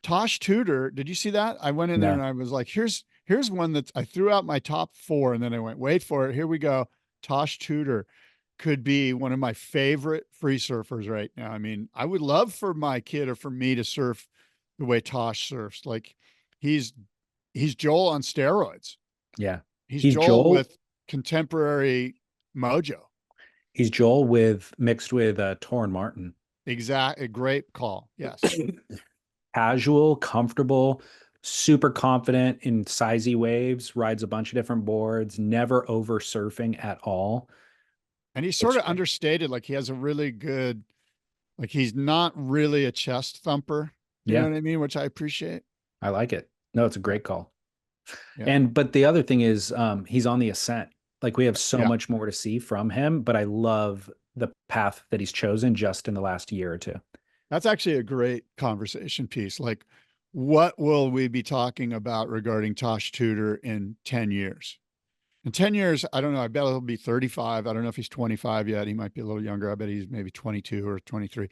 S2: Tosh Tutor, did you see that? I went in there and I was like, here's one that I threw out my top 4, and then I went, wait for it. Here we go. Tosh Tutor could be one of my favorite free surfers right now. I mean, I would love for my kid or for me to surf the way Tosh surfs. Like, he's Joel on steroids.
S1: Yeah.
S2: He's Joel with contemporary mojo.
S1: He's Joel mixed with Tor and Martin.
S2: Exactly. Great call. Yes.
S1: Casual, comfortable, super confident in 𝗙ecie waves, rides a bunch of different boards, never over surfing at all.
S2: And he's sort of understated. Like, he has a really good, like, he's not really a chest thumper. You know what I mean? Which I appreciate.
S1: I like it. No, it's a great call. Yeah. But the other thing is, he's on the ascent. Like, we have so much more to see from him, but I love the path that he's chosen just in the last year or two.
S2: That's actually a great conversation piece. Like, what will we be talking about regarding Tosh Tutor in 10 years? In 10 years, I don't know. I bet he'll be 35. I don't know if he's 25 yet. He might be a little younger. I bet he's maybe 22 or 23.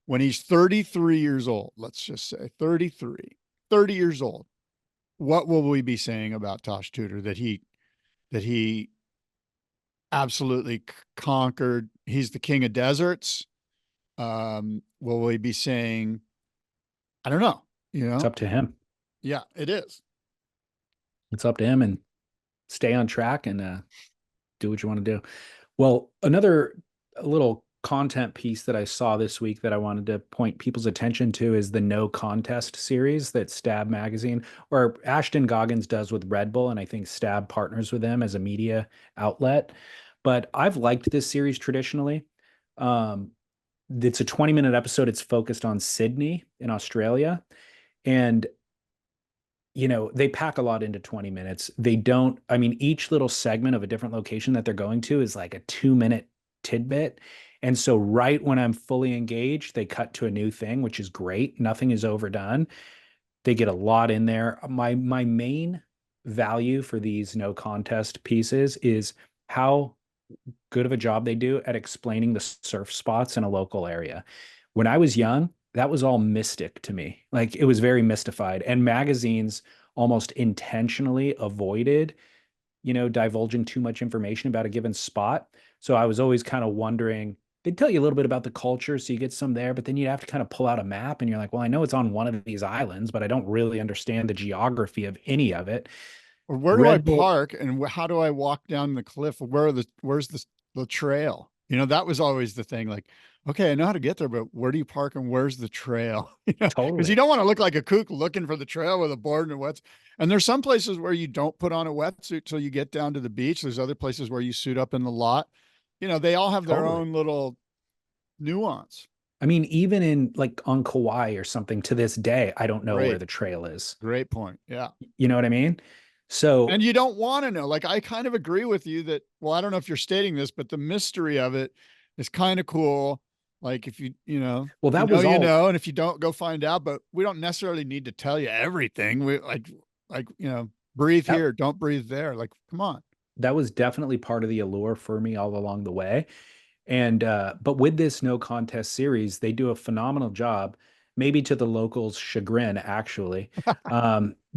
S2: When he's 33 years old, let's just say 30 years old, what will we be saying about Tosh Tutor that he absolutely conquered? He's the king of deserts. Will we be saying, I don't know,
S1: It's up to him.
S2: Yeah, it is.
S1: It's up to him, and stay on track and do what you want to do. Well, another little content piece that I saw this week that I wanted to point people's attention to is the No Contest series that Stab magazine, or Ashton Goggins, does with Red Bull, and I think Stab partners with them as a media outlet. But I've liked this series traditionally. It's a 20-minute episode. It's focused on Sydney in Australia. And, they pack a lot into 20 minutes. Each little segment of a different location that they're going to is like a 2-minute tidbit. And so right when I'm fully engaged, they cut to a new thing, which is great. Nothing is overdone. They get a lot in there. My main value for these No Contest pieces is how good of a job they do at explaining the surf spots in a local area. When I was young, that was all mystic to me. Like, it was very mystified, and magazines almost intentionally avoided, divulging too much information about a given spot. So I was always kind of wondering, they'd tell you a little bit about the culture, so you get some there, but then you'd have to kind of pull out a map and you're like, well, I know it's on one of these islands, but I don't really understand the geography of any of it.
S2: Or where do I park, and how do I walk down the cliff? Where's the trail? That was always the thing. Like, okay, I know how to get there, but where do you park and where's the trail?
S1: Totally.
S2: Because you don't want to look like a kook looking for the trail with a board and a wetsuit. And there's some places where you don't put on a wetsuit till you get down to the beach. There's other places where you suit up in the lot. They all have their own little nuance.
S1: I mean, even in on Kauai or something, to this day, I don't know where the trail is.
S2: Great point. Yeah.
S1: You know what I mean? So,
S2: and you don't want to know. Like, I kind of agree with you that, well, I don't know if you're stating this, but the mystery of it is kind of cool. Like if you know,
S1: Well, that was
S2: you
S1: all.
S2: know, and if you don't, go find out. But we don't necessarily need to tell you everything. We like you know, breathe
S1: That,
S2: here, don't breathe there. Like, come on.
S1: that was definitely part of the allure for me all along the way. And but with this no contest series, they do a phenomenal job, maybe to the locals' chagrin, actually,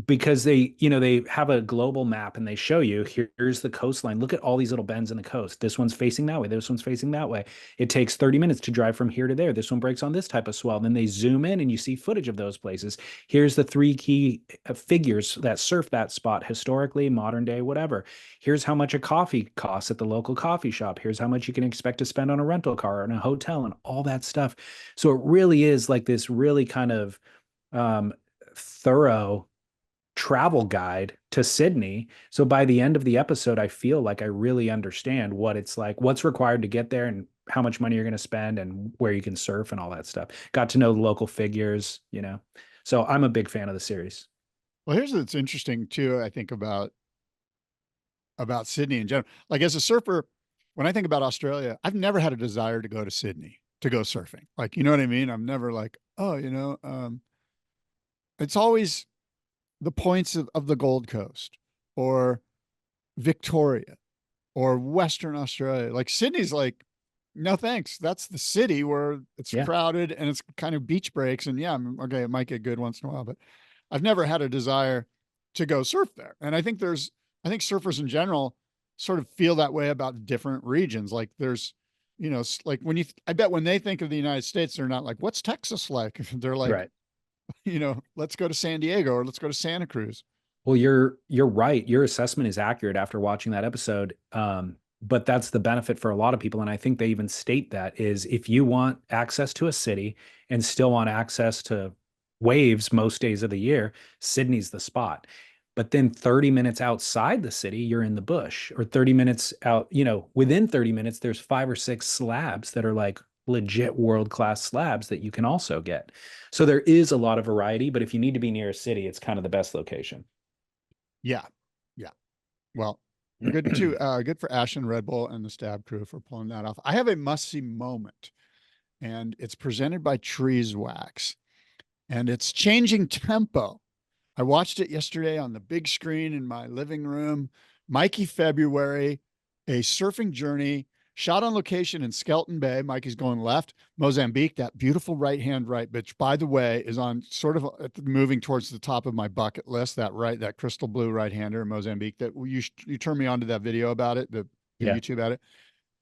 S1: because they, you know, they have a global map and they show you here's the coastline. Look at all these little bends in the coast. This one's facing that way. This one's facing that way. It takes 30 minutes to drive from here to there. This one breaks on this type of swell. Then they zoom in and you see footage of those places. Here's the three key figures that surf that spot historically, modern day, whatever. Here's how much a coffee costs at the local coffee shop. Here's how much you can expect to spend on a rental car and a hotel and all that stuff. So it really is like this really kind of thorough travel guide to Sydney. So by the end of the episode, I feel like I really understand what it's like, what's required to get there and how much money you're going to spend and where you can surf and all that stuff. Got to know the local figures, you know. So I'm a big fan of the series.
S2: Well, here's what's interesting too, I think about Sydney in general. Like as a surfer, when I think about Australia, I've never had a desire to go to Sydney to go surfing. Like, you know what I mean? I'm never like, oh, you know, it's always the points of the Gold Coast or Victoria or Western Australia. Like Sydney's like, no, thanks. That's the city where it's crowded and it's kind of beach breaks. And yeah, okay, it might get good once in a while, but I've never had a desire to go surf there. And I think surfers in general sort of feel that way about different regions. Like there's, you know, like I bet when they think of the United States, they're not like, what's Texas like? They're like,
S1: Right.
S2: you know, let's go to San Diego or let's go to Santa Cruz.
S1: Well, you're right. Your assessment is accurate after watching that episode. But that's the benefit for a lot of people. And I think they even state that is if you want access to a city and still want access to waves most days of the year, Sydney's the spot. But then 30 minutes outside the city, you're in the bush, or 30 minutes out, you know, within 30 minutes, there's 5 or 6 slabs that are like legit world-class slabs that you can also get. So there is a lot of variety, but if you need to be near a city, it's kind of the best location.
S2: Yeah. Yeah. Well, good too. Good for Ash and Red Bull and the Stab crew for pulling that off. I have a must-see moment, and it's presented by Trees Wax, and it's Changing Tempo. I watched it yesterday on the big screen in my living room. Mikey February, a surfing journey shot on location in Skeleton Bay. Mikey's going left. Mozambique, that beautiful right-hand right, which by the way is on sort of moving towards the top of my bucket list. That crystal blue right-hander in Mozambique that you turned me on to that video about it, the YouTube about it.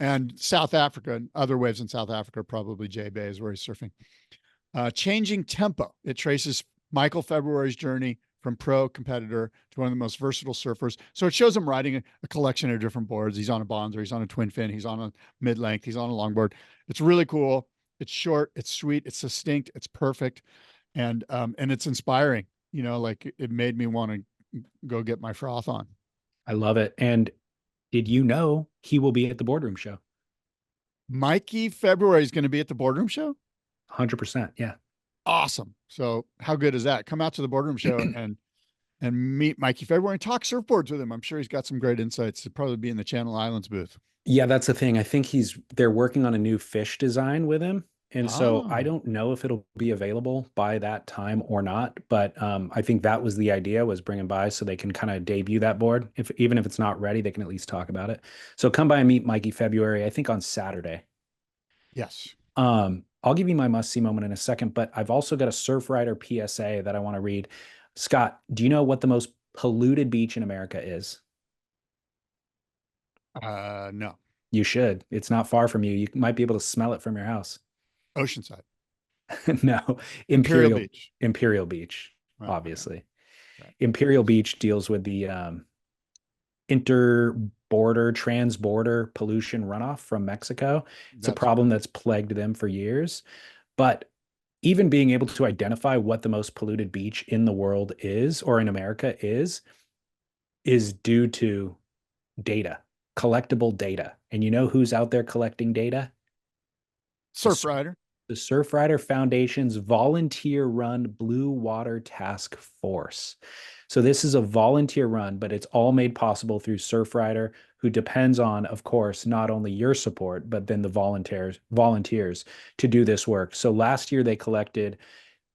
S2: And South Africa and other waves in South Africa, probably J Bay is where he's surfing. Changing Tempo. It traces Michael February's journey from pro competitor to one of the most versatile surfers. So it shows him riding a collection of different boards. He's on a Bonzer, he's on a twin fin, he's on a mid-length, he's on a longboard. It's really cool. It's short, it's sweet, it's succinct, it's perfect. And it's inspiring, you know, like it made me want to go get my froth on.
S1: I love it. And did you know he will be at the Boardroom show?
S2: Mikey February is going to be at the Boardroom show?
S1: 100%. Yeah.
S2: Awesome. So how good is that? Come out to the Boardroom show and meet Mikey February and talk surfboards with him. I'm sure he's got some great insights to probably be in the Channel Islands booth.
S1: Yeah, that's the thing. I think they're working on a new fish design with him. And so I don't know if it'll be available by that time or not, but I think that was the idea, was bring him by so they can kind of debut that board. Even if it's not ready, they can at least talk about it. So come by and meet Mikey February, I think on Saturday.
S2: Yes.
S1: I'll give you my must-see moment in a second, but I've also got a Surfrider PSA that I want to read. Scott, do you know what the most polluted beach in America is?
S2: No.
S1: You should. It's not far from you. You might be able to smell it from your house.
S2: Oceanside.
S1: No,
S2: Imperial Beach.
S1: Imperial Beach,
S2: Right,
S1: obviously.
S2: right.
S1: Imperial Beach deals with the transborder pollution runoff from Mexico. It's a problem that's plagued them for years. But even being able to identify what the most polluted beach in the world is, or in America is due to data, collectible data. And you know who's out there collecting data?
S2: Surfrider.
S1: The Surfrider Foundation's volunteer-run Blue Water Task Force. So this is a volunteer run, but it's all made possible through Surfrider, who depends on, of course, not only your support, but then the volunteers to do this work. So last year they collected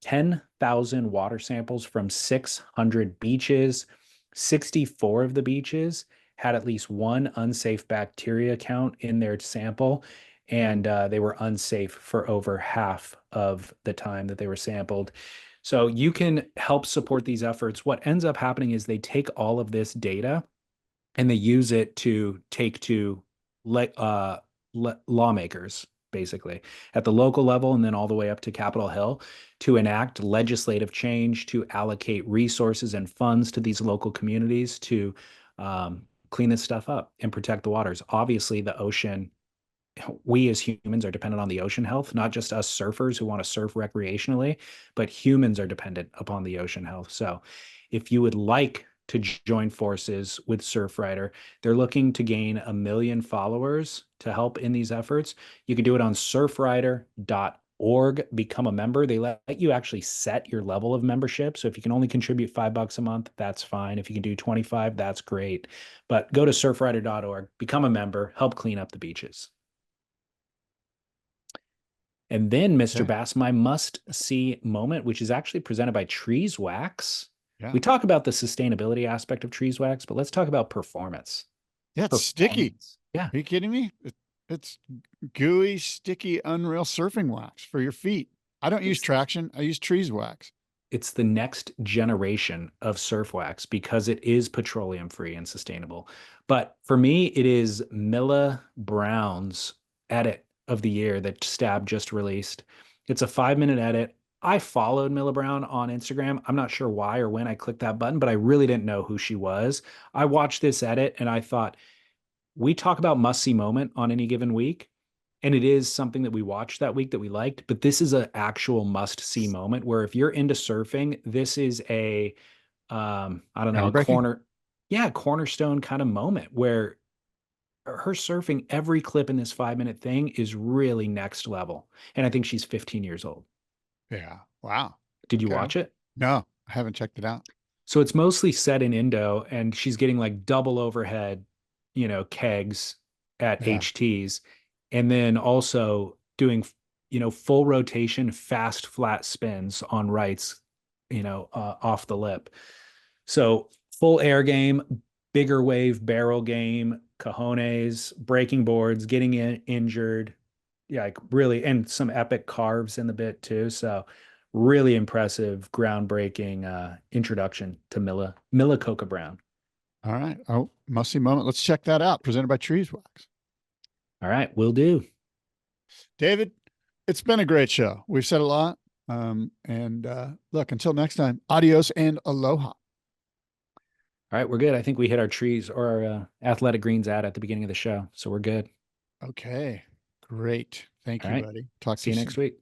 S1: 10,000 water samples from 600 beaches. 64 of the beaches had at least one unsafe bacteria count in their sample, and they were unsafe for over half of the time that they were sampled. So you can help support these efforts. What ends up happening is they take all of this data and they use it to take to lawmakers, basically, at the local level and then all the way up to Capitol Hill, to enact legislative change, to allocate resources and funds to these local communities to clean this stuff up and protect the waters. Obviously, the ocean, we as humans are dependent on the ocean health, not just us surfers who want to surf recreationally, but humans are dependent upon the ocean health. So if you would like to join forces with Surfrider, they're looking to gain 1 million followers to help in these efforts. You can do it on surfrider.org, become a member. They let you actually set your level of membership. So if you can only contribute $5 a month, that's fine. If you can do 25, that's great. But go to surfrider.org, become a member, help clean up the beaches. And then, Mr. Bass, my must-see moment, which is actually presented by 𝗏𝗏𝗄𝑠.
S2: Yeah.
S1: We talk about the sustainability aspect of 𝗏𝗏𝗄𝑠, but let's talk about performance.
S2: Yeah, it's sticky.
S1: Yeah.
S2: Are you kidding me? It's gooey, sticky, unreal surfing wax for your feet. I don't use traction. I use 𝗏𝗏𝗄𝑠.
S1: It's the next generation of surf wax because it is petroleum-free and sustainable. But for me, it is Milla Brown's edit of the year that Stab just released. It's a 5-minute edit. I followed Milla Brown on Instagram. I'm not sure why or when I clicked that button, but I really didn't know who she was. I watched this edit and I thought, we talk about must-see moment on any given week, and it is something that we watched that week that we liked, but this is an actual must-see moment where if you're into surfing, this is a, I don't know, cornerstone kind of moment where her surfing every clip in this 5-minute thing is really next level. And I think she's 15 years old.
S2: Yeah. Wow.
S1: Did you watch it?
S2: No, I haven't checked it out.
S1: So it's mostly set in Indo, and she's getting like double overhead, kegs at HTs, and then also doing, full rotation, fast, flat spins on rights, off the lip. So full air game, bigger wave barrel game, cojones, breaking boards, getting injured. Yeah, like really, and some epic carves in the bit too. So really impressive, groundbreaking introduction to 𝗏𝗃𝗃𝗃 Brown.
S2: All right. Oh, must-see moment. Let's check that out. Presented by 𝗏𝗏𝗄𝑠.
S1: All right, will do.
S2: David, it's been a great show. We've said a lot. Look, until next time, adios and aloha.
S1: All right, we're good. I think we hit our trees or our athletic greens at the beginning of the show. So we're good.
S2: Okay, great. Thank you, buddy. Talk to
S1: See you next week.